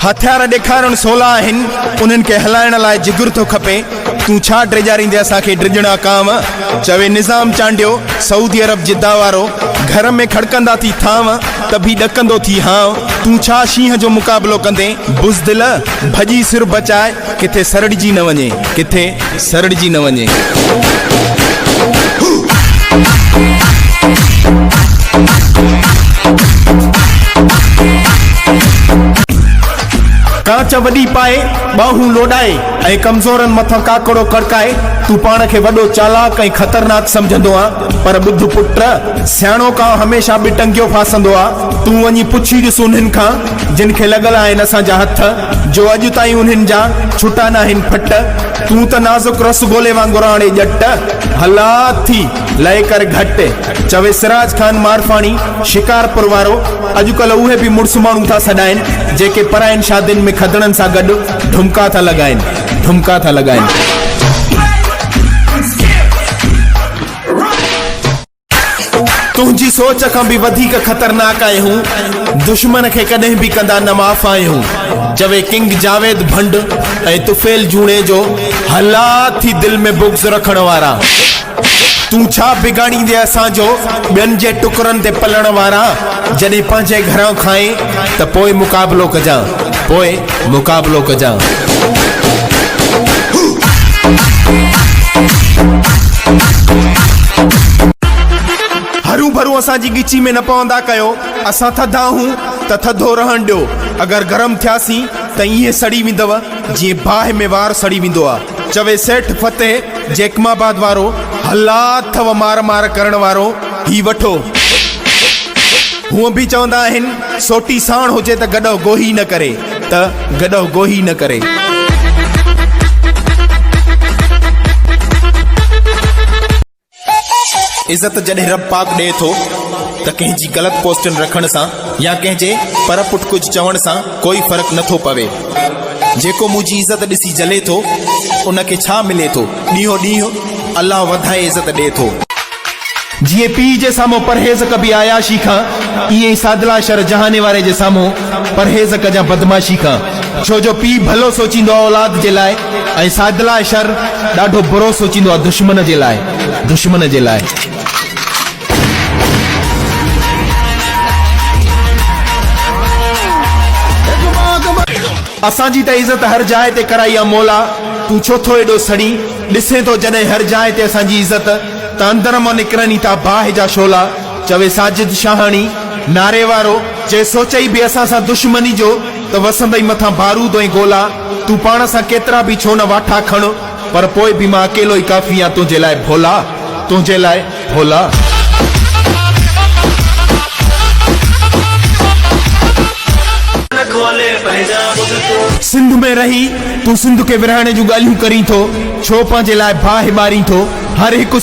हथियार ॾेखारण सोला आहिनि, उन्हनि खे हलाइण लाइ जिगर थो खपे। तूं छा ड्रिजारींदे असांखे ड्रिजणा काम। चवे निज़ाम चांडियो सऊदी अरब जिद्दा वारो, घर में खड़कंदा थी थांव त बि ॾकंदो थी हां। तूं छा शींहं जो मुक़ाबिलो कंदे बुज़दिल, भॼी सिर बचाए किथे सरड़जी न वञे, किथे सरड़जी न वञे। कांच वडी पाए बाहूं लोडाए ऐं कमज़ोरनि मथां काकड़ो कड़काए। तू पाण खे वॾो चालाक ऐं ख़तरनाक समझंदो आ, पर ॿुध पुट, सियाणो कां हमेशा बिटंगियो फासंदो आ। तू वञी पुछी ॾिस उन्हनि खां जिन खे लॻल आहिनि असांजा हथ, जो अॼु ताईं उन्हनि जा छुटा न आहिनि फट। तू त नाज़ुक रसगोले वांगुरु हाणे ॼट, हला थी लहे कर घट। चवे सिराज खान मारफाणी शिकारपुर वारो, अॼुकल्ह उहे बि मुड़ुस माण्हू था सॾाइनि जेके परायनि शादियुनि में खदड़नि सां गॾु ठुमका था लॻाइनि, ठुमका था लॻाइनि। तुंहिंजी सोच खां बि वधीक ख़तरनाक आहियूं, दुश्मन खे कॾहिं बि कंदा न माफ़ आहियूं। चवे किंग जावेद भंड ऐं तुफेल जूणे जो, हला थी दिल में बुग़्ज़ रखण वारा। तू छा बिगाड़ींदे असांजो ॿियनि जे टुकरनि ते पलण वारा। जॾहिं पंहिंजे घरां खाए त पोइ मुक़ाबिलो कजां, पोइ मुक़ाबिलो कजां। हरू भरू असांजी गिची में न पवंदा कयो, असां थधा हूं त थधो रहण ॾियो। अगर गरम थियासीं त ईअं सड़ी वेंदव जीअं बाहि में वार सड़ी वेंदो आहे। चवे सेठ फतेह जैकमाबाद वारो, हला अथव मार मार करण वारो, ही वठो। हूअं बि चवंदा आहिनि सोटी साण हुजे त गॾो गोही न करे, त गॾो गोही न करे। इज्जत जॾहिं रब पाक ॾे थो त कंहिंजी ग़लति पोस्टन रखण सां या कंहिंजे पर पुट कुझु चवण सां कोई फ़र्क़ु नथो पवे। जेको मुंहिंजी इज़त ॾिसी जले थो उनखे छा मिले थो, ॾींहों ॾींहुं अल्लाह वधाए इज़त ॾे थो। जीअं पीउ जे साम्हूं परहेज़ कबी आयाशी खां, ईअं ई सादला शर जहाने वारे जे साम्हूं परहेज़ कजां बदमाशी खां। छो जो पीउ भलो सोचींदो आहे औलाद जे लाइ, ऐं सादला शर ॾाढो बुरो सोचींदो आहे दुश्मन जे लाइ, दुश्मन जे लाइ। असांजी त इज़त हर जाइ ते कराई आहे मौला, तू छो थो एॾो सड़ी ॾिसे थो जॾहिं हर जाइ ते असांजी इज़त, त अंदर मां निकिरनि था बाहि जा शोला। चवे साजिद शाहाणी नारे वारो, जे सोचई बि असां सां दुश्मनी जो त वसंदई मथां बारूद ऐं गोला। तू पाण सां केतिरा बि छो न वाठा खण, पर पोइ बि मां अकेलो ई काफ़ी आहियां तुंहिंजे लाइ भोला, तुंहिंजे लाइ भोला। सिंध में रही तू सिंध के विरहाने जूं ॻाल्हियूं करी थो, छो पंहिंजे लाइ बाहि ॿारी थो। हर हिकु